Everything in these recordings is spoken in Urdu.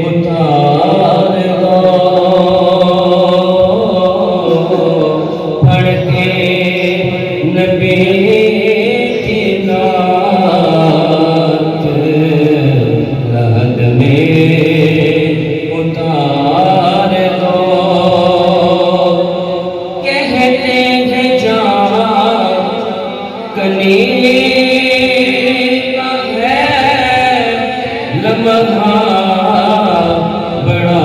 اتار دو پڑھ کے نبی کی نعت لحد میں اتار دو کہتے ہیں جان کنی کا ہے لمحہ بڑا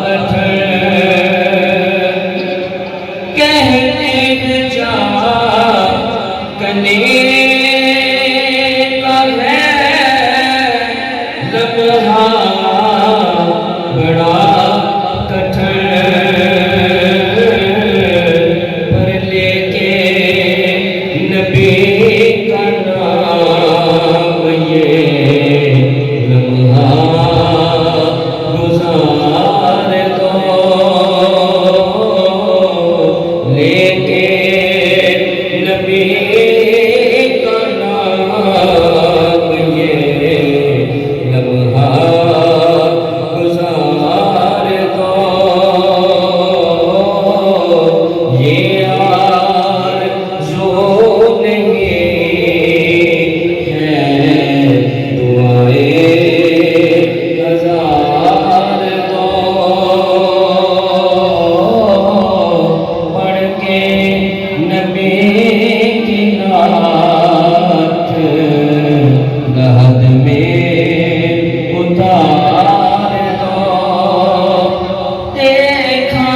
کٹھن کہتے ہیں جان کنی کا ہے لمحہ بڑا کٹھن پر لے کے نبی کا نام یہ لمحہ گزار دو لے کے نبی کا نام یہ لمحہ گزار دو یہ آرزو نہیں ہے دعائیں ہزار دو پڑھ کے نبی کی نعت لحد میں اتار دو دیکھا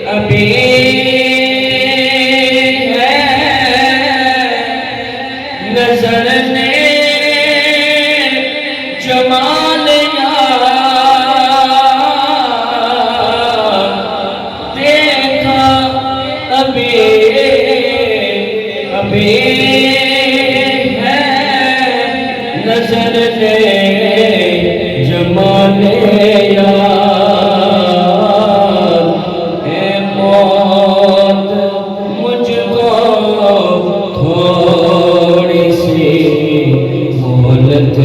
ابھی ہے نظر نے جمال یار دیکھا ابھی ہے نظر نے جمال یار اے موت مجھ کو تھوڑی سی مہلت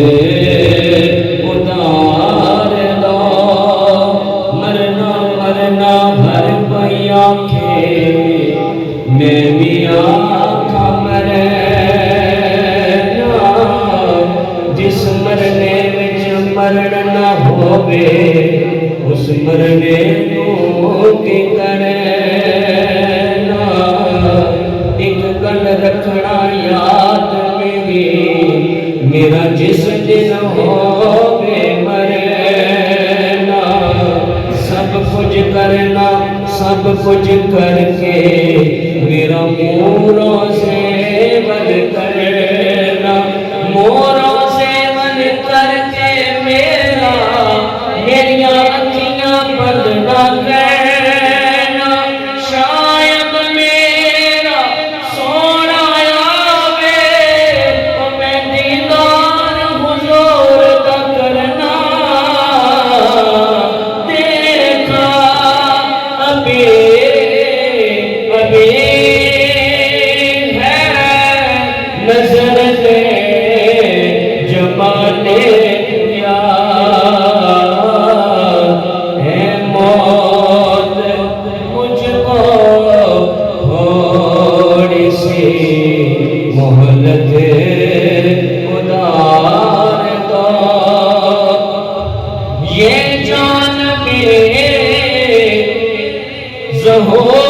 اتار دو مرنا مرنا ہر کوئی آنکھیں میں بھی آنکھا مرنا جس مرنے وچ مرن نہ ہووے اس مرنے نوں کی کرنا ایک گل رکھنا یاد میرا جس دن ہووے مرنا سب کچھ کرنا سب کچھ کر کے میرا موروں سے ون کرنا موروں سے ون کر کے میریاں اکھیاں بند نہ کرنا شاید میرا سونا آوے تو میں دیدار حضور کا کرنا دیکھا ابھی ہے نظر سے جمال یار ہے موت مجھ کو تھوڑی سی مہلت اتار دو یہ جان میرے ظہور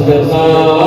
صدقہ